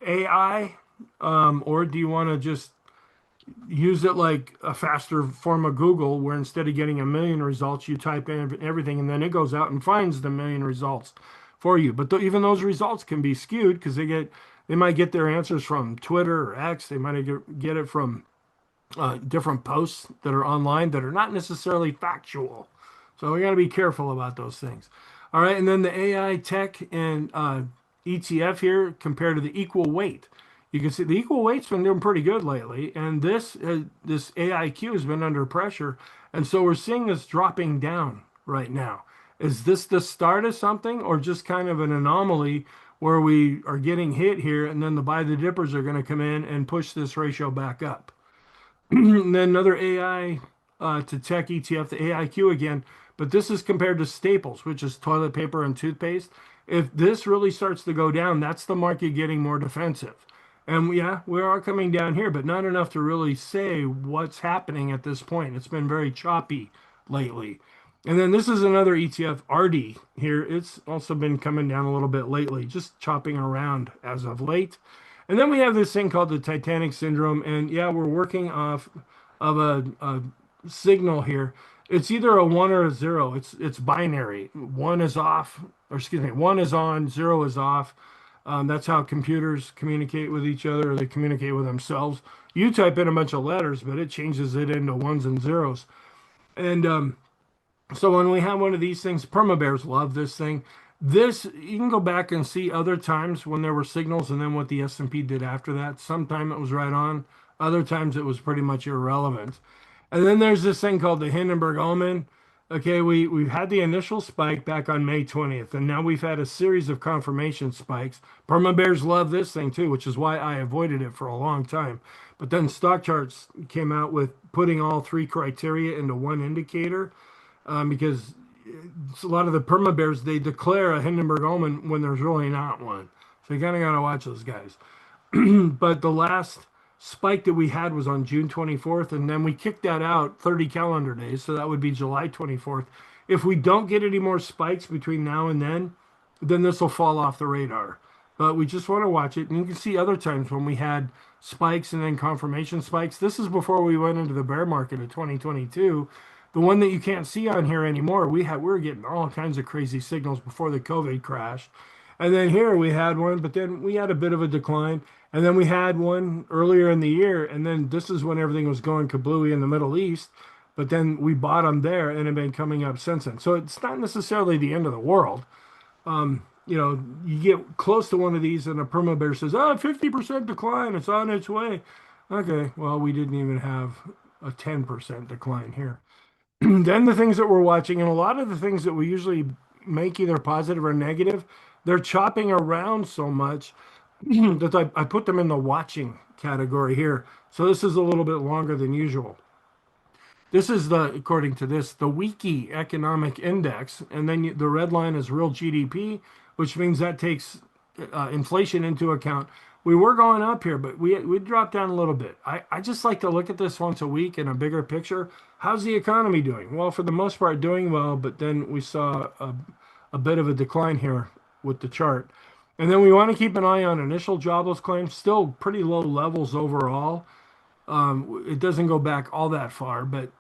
AI, or do you want to just use it like a faster form of Google, where instead of getting a million results, you type in everything and then it goes out and finds the million results for you? But even those results can be skewed because they might get their answers from Twitter or X. They might get it from different posts that are online that are not necessarily factual. So we got to be careful about those things. All right, and then the AI tech and ETF here compared to the equal weight. You can see the equal weight's been doing pretty good lately, and this AIQ has been under pressure, and so we're seeing this dropping down right now. Is this the start of something, or just kind of an anomaly where we are getting hit here, and then the buy the dippers are going to come in and push this ratio back up? And then another AI to tech ETF, the AIQ again, but this is compared to staples, which is toilet paper and toothpaste. If this really starts to go down, that's the market getting more defensive. And yeah, we are coming down here, but not enough to really say what's happening at this point. It's been very choppy lately. And then this is another ETF, RD here. It's also been coming down a little bit lately, just chopping around as of late. And then we have this thing called the Titanic syndrome. And yeah, we're working off of a signal here. It's either a one or a zero. It's binary. One is off, or excuse me, one is on, zero is off. That's how computers communicate with each other, or they communicate with themselves. You type in a bunch of letters, but it changes it into ones and zeros. And so when we have one of these things, perma bears love this thing. This you can go back and see other times when there were signals, and then what the S&P did after that. Sometime it was right on, other times it was pretty much irrelevant. And then there's this thing called the Hindenburg Omen. Okay, we've had the initial spike back on May 20th, and now we've had a series of confirmation spikes. Perma bears love this thing too, which is why I avoided it for a long time. But then stock charts came out with putting all three criteria into one indicator, because a lot of the perma bears, they declare a Hindenburg Omen when there's really not one. So you kind of got to watch those guys. But the last spike that we had was on June 24th, and then we kicked that out 30 calendar days, so that would be July 24th. If we don't get any more spikes between now and then this will fall off the radar. But we just want to watch it. And you can see other times when we had spikes and then confirmation spikes. This is before we went into the bear market of 2022. The one that you can't see on here anymore, we were getting all kinds of crazy signals before the COVID crash. And then here we had one, but then we had a bit of a decline. And then we had one earlier in the year, and then this is when everything was going kablooey in the Middle East. But then we bottomed there and have been coming up since then. So it's not necessarily the end of the world. You get close to one of these, and a perma bear says, "Oh, 50% decline. It's on its way." Okay, well, we didn't even have a 10% decline here. Then the things that we're watching, and a lot of the things that we usually make either positive or negative, they're chopping around so much that I put them in the watching category here. So this is a little bit longer than usual. This is according to this, the Wiki Economic Index, and then the red line is real GDP, which means that takes inflation into account. We were going up here, but we dropped down a little bit. I just like to look at this once a week in a bigger picture. How's the economy doing? Well, for the most part, doing well, but then we saw a bit of a decline here with the chart. And then we want to keep an eye on initial jobless claims, still pretty low levels overall. It doesn't go back all that far, but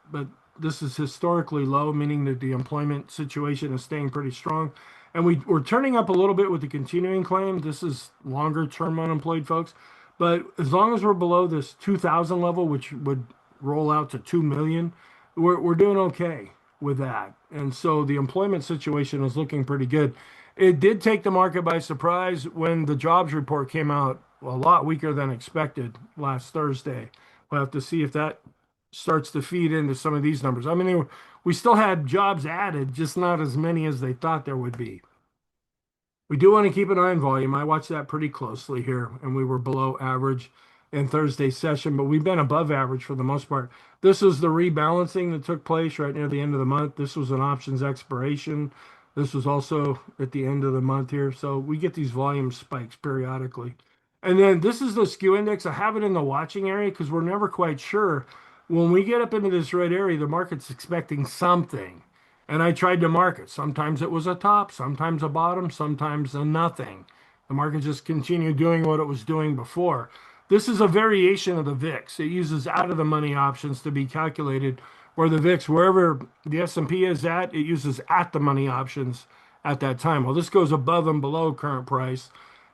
this is historically low, meaning that the employment situation is staying pretty strong. And we're turning up a little bit with the continuing claim. This is longer term unemployed folks. But as long as we're below this 2,000 level, which would roll out to 2 million, we're doing okay. with that. And so the employment situation is looking pretty good. It did take the market by surprise when the jobs report came out a lot weaker than expected last Thursday. We'll have to see if that starts to feed into some of these numbers. I mean, we still had jobs added, just not as many as they thought there would be. We do want to keep an eye on volume. I watched that pretty closely here, and we were below average in Thursday's session, but we've been above average for the most part. This is the rebalancing that took place right near the end of the month. This was an options expiration. This was also at the end of the month here. So we get these volume spikes periodically. And then this is the skew index. I have it in the watching area because we're never quite sure. When we get up into this red area, the market's expecting something. And I tried to mark it. Sometimes it was a top, sometimes a bottom, sometimes a nothing. The market just continued doing what it was doing before. This is a variation of the VIX. It uses out of the money options to be calculated, where the VIX, wherever the S&P is at, it uses at the money options at that time. Well, this goes above and below current price.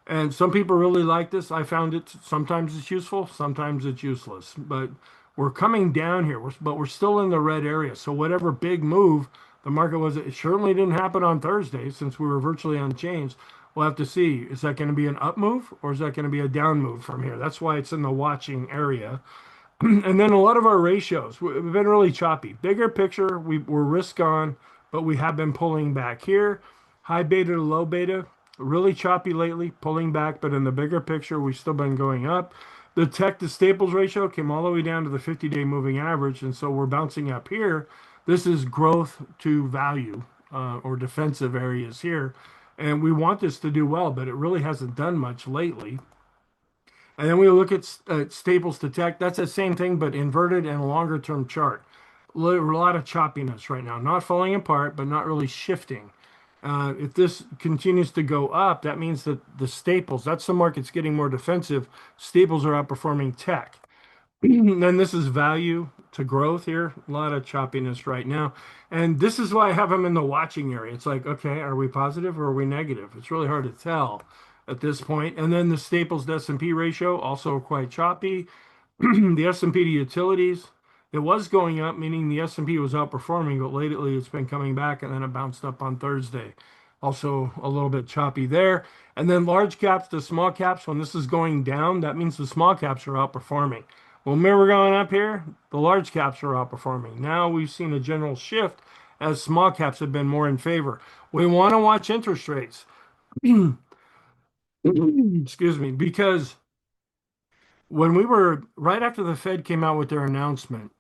And some people really like this. I found it sometimes it's useful, sometimes it's useless. But we're coming down here, but we're still in the red area. So whatever big move the market was, it certainly didn't happen on Thursday since we were virtually unchanged. We'll have to see. Is that going to be an up move or is that going to be a down move from here? That's why it's in the watching area. And then a lot of our ratios, we've been really choppy. Bigger picture, we're risk on, but we have been pulling back here. High beta to low beta, really choppy lately, pulling back, but in the bigger picture, we've still been going up. The tech to staples ratio came all the way down to the 50-day moving average, and so we're bouncing up here. This is growth to value or defensive areas here. And we want this to do well, but it really hasn't done much lately. And then we look at staples to tech. That's the same thing, but inverted and a longer term chart. A lot of choppiness right now. Not falling apart, but not really shifting. If this continues to go up, that means that the staples, that's the market's getting more defensive. Staples are outperforming tech. Then this is value to growth here. A lot of choppiness right now. And this is why I have them in the watching area. It's like, okay, are we positive or are we negative? It's really hard to tell at this point. And then the staples to S&P ratio, also quite choppy. The S&P to utilities, it was going up, meaning the S&P was outperforming, but lately it's been coming back and then it bounced up on Thursday. Also a little bit choppy there. And then large caps to small caps, when this is going down, that means the small caps are outperforming. When we were going up here, the large caps are outperforming. Now we've seen a general shift as small caps have been more in favor. We want to watch interest rates. Excuse me, because when we were right after the Fed came out with their announcement,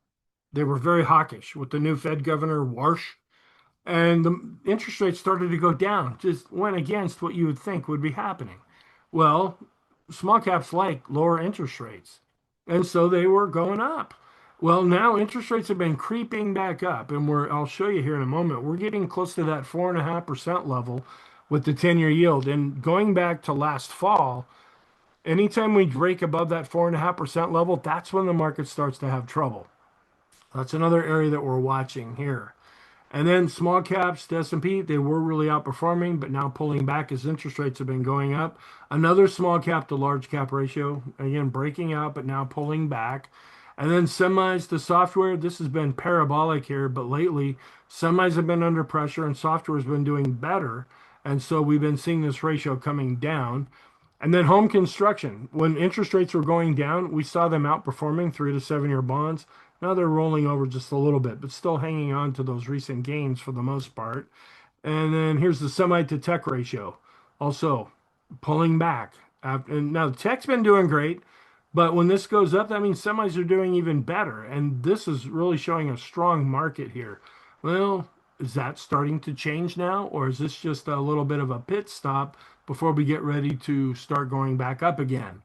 they were very hawkish with the new Fed governor, Warsh, and the interest rates started to go down, just went against what you would think would be happening. Well, small caps like lower interest rates, and so they were going up. Well, now interest rates have been creeping back up, and I'll show you here in a moment. We're getting close to that 4.5% level with the 10-year yield. And going back to last fall, anytime we break above that 4.5% level, that's when the market starts to have trouble. That's another area that we're watching here. And then small caps to S&P, they were really outperforming, but now pulling back as interest rates have been going up. Another small cap to large cap ratio, again, breaking out, but now pulling back. And then semis to software, this has been parabolic here, but lately semis have been under pressure and software has been doing better. And so we've been seeing this ratio coming down. And then home construction, when interest rates were going down, we saw them outperforming 3 to 7 year bonds. Now they're rolling over just a little bit, but still hanging on to those recent gains for the most part. And then here's the semi to tech ratio, also pulling back. And now tech's been doing great, but when this goes up, that means semis are doing even better. And this is really showing a strong market here. Well, is that starting to change now, or is this just a little bit of a pit stop before we get ready to start going back up again?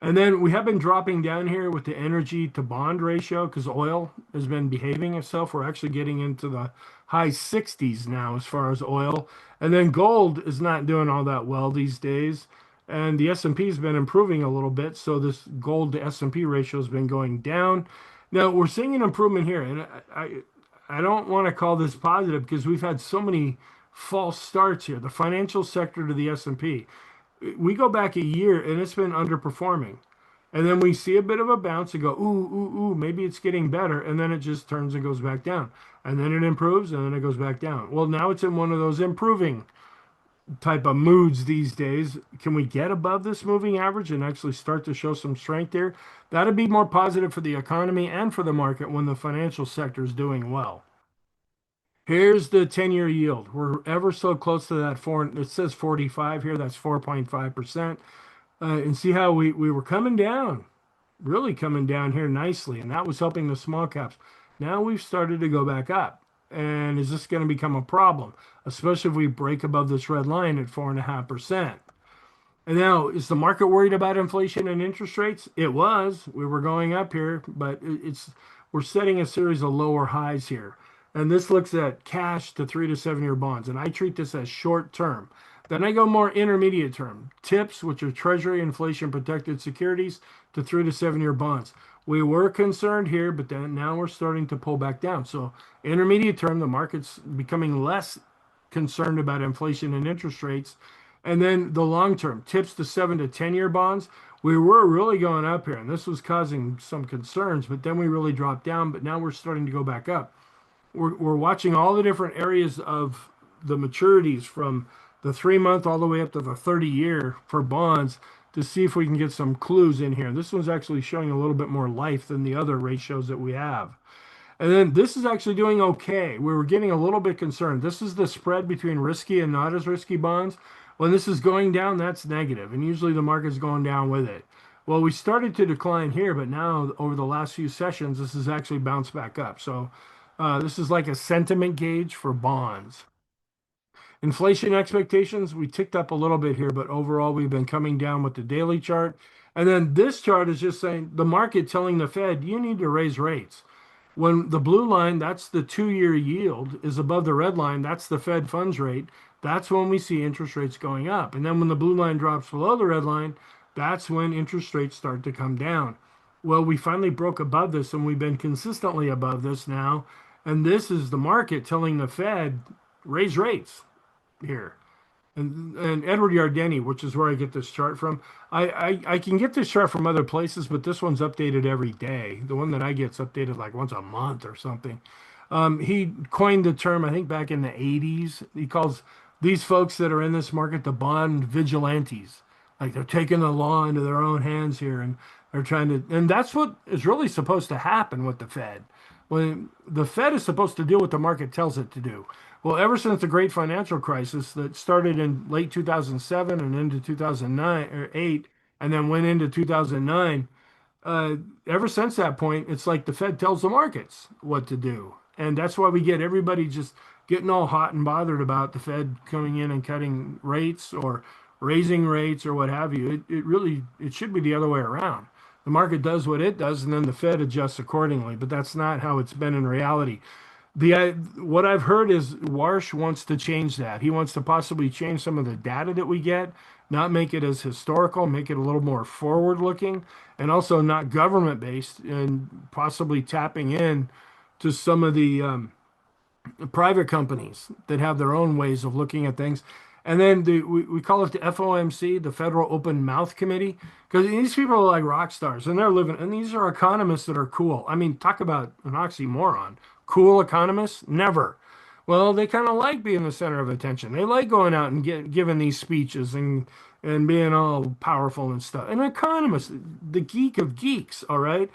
And then we have been dropping down here with the energy to bond ratio because oil has been behaving itself. We're actually getting into the high 60s now as far as oil. And then gold is not doing all that well these days. And the S&P has been improving a little bit. So this gold to S&P ratio has been going down. Now we're seeing an improvement here. And I don't want to call this positive because we've had so many false starts here. The financial sector to the S&P. We go back a year and it's been underperforming. And then we see a bit of a bounce and go, ooh, ooh, ooh, maybe it's getting better. And then it just turns and goes back down. And then it improves and then it goes back down. Well, now it's in one of those improving type of moods these days. Can we get above this moving average and actually start to show some strength here? That'd be more positive for the economy and for the market when the financial sector is doing well. Here's the 10-year yield. We're ever so close to that four. It says 45 here. That's 4.5%. And see how we were coming down, really coming down here nicely. And that was helping the small caps. Now we've started to go back up. And is this going to become a problem, especially if we break above this red line at 4.5%? And now, is the market worried about inflation and interest rates? It was. We were going up here, but it's we're setting a series of lower highs here. And this looks at cash to 3 to 7 year bonds. And I treat this as short term. Then I go more intermediate term. TIPS, which are Treasury inflation protected securities, to 3 to 7 year bonds. We were concerned here, but then now we're starting to pull back down. So intermediate term, the market's becoming less concerned about inflation and interest rates. And then the long term, tips to 7 to 10 year bonds. We were really going up here, and this was causing some concerns, but then we really dropped down. But now we're starting to go back up. We're watching all the different areas of the maturities from the 3 month all the way up to the 30 year for bonds to see if we can get some clues in here. This one's actually showing a little bit more life than the other ratios that we have. And then this is actually doing okay. We were getting a little bit concerned. This is the spread between risky and not as risky bonds. When this is going down, that's negative, and usually the market's going down with it. Well, we started to decline here, but now over the last few sessions, this has actually bounced back up. So this is like a sentiment gauge for bonds. Inflation expectations, we ticked up a little bit here, but overall we've been coming down with the daily chart. And then this chart is just saying the market telling the Fed, you need to raise rates. When the blue line, that's the 2 year yield, is above the red line, that's the Fed funds rate. That's when we see interest rates going up. And then when the blue line drops below the red line, that's when interest rates start to come down. Well, we finally broke above this and we've been consistently above this now. And this is the market telling the Fed, raise rates here. And Edward Yardeni, which is where I get this chart from. I can get this chart from other places, but this one's updated every day. The one that I get's updated like once a month or something. He coined the term, I think back in the 80s. He calls these folks that are in this market the bond vigilantes. Like they're taking the law into their own hands here and they're trying to, and that's what is really supposed to happen with the Fed. When the Fed is supposed to do what the market tells it to do. Well, ever since the great financial crisis that started in late 2007 and into 2009 or 8 and then went into 2009, ever since that point, it's like the Fed tells the markets what to do. And that's why we get everybody just getting all hot and bothered about the Fed coming in and cutting rates or raising rates or what have you. It really, it should be the other way around. The market does what it does, and then the Fed adjusts accordingly. But that's not how it's been in reality. What I've heard is Warsh wants to change that. He wants to possibly change some of the data that we get, not make it as historical, make it a little more forward looking, and also not government based, and possibly tapping in to some of the private companies that have their own ways of looking at things. And then we call it the FOMC, the Federal Open Mouth Committee, because these people are like rock stars and they're living, and these are economists that are cool. I mean, talk about an oxymoron. Cool economists? Never. Well, they kind of like being the center of attention. They like going out and giving these speeches and being all powerful and stuff. An economist, the geek of geeks, all right?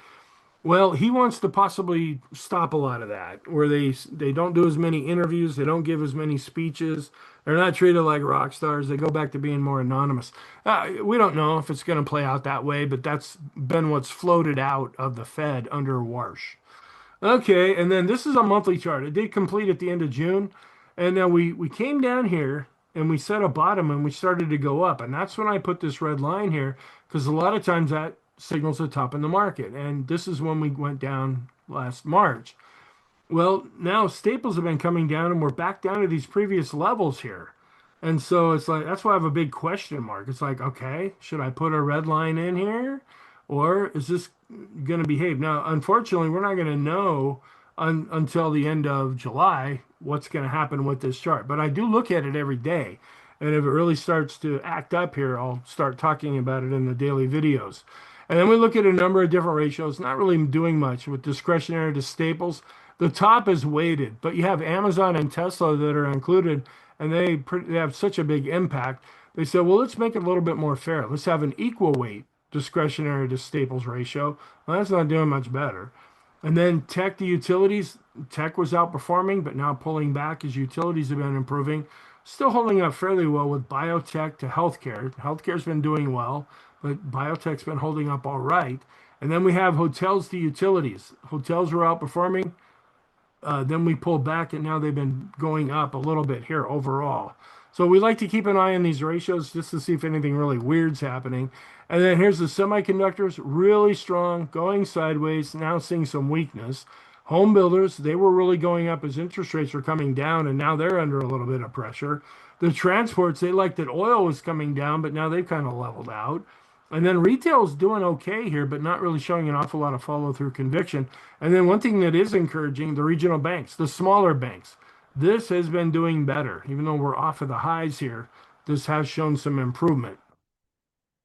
Well, he wants to possibly stop a lot of that, where they don't do as many interviews, they don't give as many speeches, they're not treated like rock stars, they go back to being more anonymous. We don't know if it's going to play out that way, but that's been what's floated out of the Fed under Warsh. Okay, and then this is a monthly chart. It did complete at the end of June, and then we came down here and we set a bottom and we started to go up, and that's when I put this red line here because a lot of times that signals the top in the market, and this is when we went down last March. Well, now staples have been coming down and we're back down to these previous levels here. And so it's like, that's why I have a big question mark. It's like, okay, should I put a red line in here? Or is this going to behave? Now, unfortunately, we're not going to know until the end of July what's going to happen with this chart. But I do look at it every day. And if it really starts to act up here, I'll start talking about it in the daily videos. And then we look at a number of different ratios, not really doing much with discretionary to staples. The top is weighted, but you have Amazon and Tesla that are included, and they have such a big impact. They said, well, let's make it a little bit more fair. Let's have an equal weight discretionary to staples ratio. Well, that's not doing much better. And then tech to utilities, tech was outperforming, but now pulling back as utilities have been improving. Still holding up fairly well with biotech to healthcare. Healthcare's been doing well, but biotech's been holding up all right. And then we have hotels to utilities. Hotels were outperforming. Then we pulled back, and now they've been going up a little bit here overall. So we like to keep an eye on these ratios just to see if anything really weird's happening. And then here's the semiconductors, really strong, going sideways, now seeing some weakness. Home builders, they were really going up as interest rates were coming down, and now they're under a little bit of pressure. The transports, they liked that oil was coming down, but now they've kind of leveled out. And then retail's doing okay here, but not really showing an awful lot of follow through conviction. And then one thing that is encouraging, the regional banks, the smaller banks, this has been doing better. Even though we're off of the highs here, this has shown some improvement.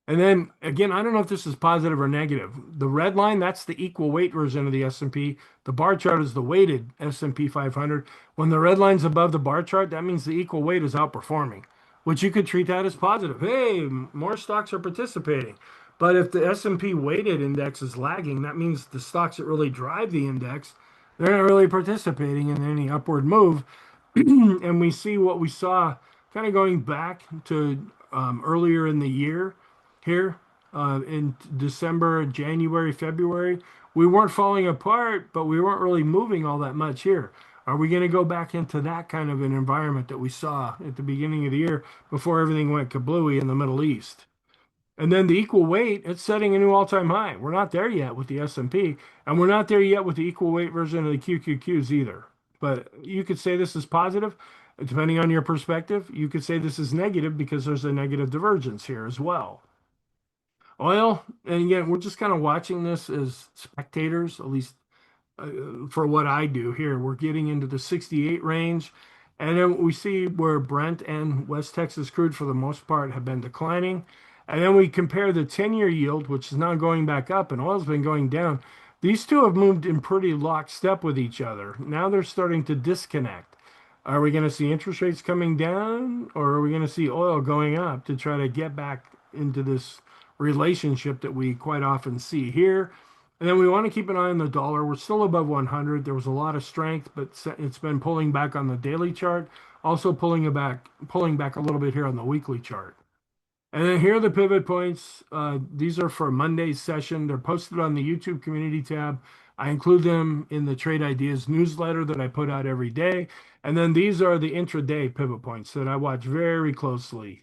And then again, I don't know if this is positive or negative. The red line, that's the equal weight version of the S&P. The bar chart is the weighted S&P 500. When the red line's above the bar chart, that means the equal weight is outperforming, which you could treat that as positive. Hey, more stocks are participating. But if the S&P weighted index is lagging, that means the stocks that really drive the index, they're not really participating in any upward move. And we see what we saw kind of going back to earlier in the year here in December, January, February. We weren't falling apart, but we weren't really moving all that much here. Are we going to go back into that kind of an environment that we saw at the beginning of the year before everything went kablooey in the Middle East? And then the equal weight, it's setting a new all-time high. We're not there yet with the S&P, and we're not there yet with the equal weight version of the QQQs either. But you could say this is positive, depending on your perspective. You could say this is negative because there's a negative divergence here as well. Oil, and again, we're just kind of watching this as spectators, at least for what I do here. We're getting into the 68 range. And then we see where Brent and West Texas crude, for the most part, have been declining. And then we compare the 10-year yield, which is now going back up, and oil's been going down. These two have moved in pretty lockstep with each other. Now they're starting to disconnect. Are we going to see interest rates coming down, or are we going to see oil going up to try to get back into this relationship that we quite often see here? And then we want to keep an eye on the dollar. We're still above 100. There was a lot of strength, but it's been pulling back on the daily chart, also pulling back a little bit here on the weekly chart. And then here are the pivot points. These are for Monday's session. They're posted on the YouTube community tab. I include them in the Trade Ideas newsletter that I put out every day. And then these are the intraday pivot points that I watch very closely.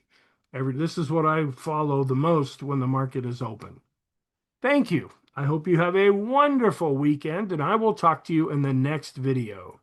This is what I follow the most when the market is open. Thank you. I hope you have a wonderful weekend, and I will talk to you in the next video.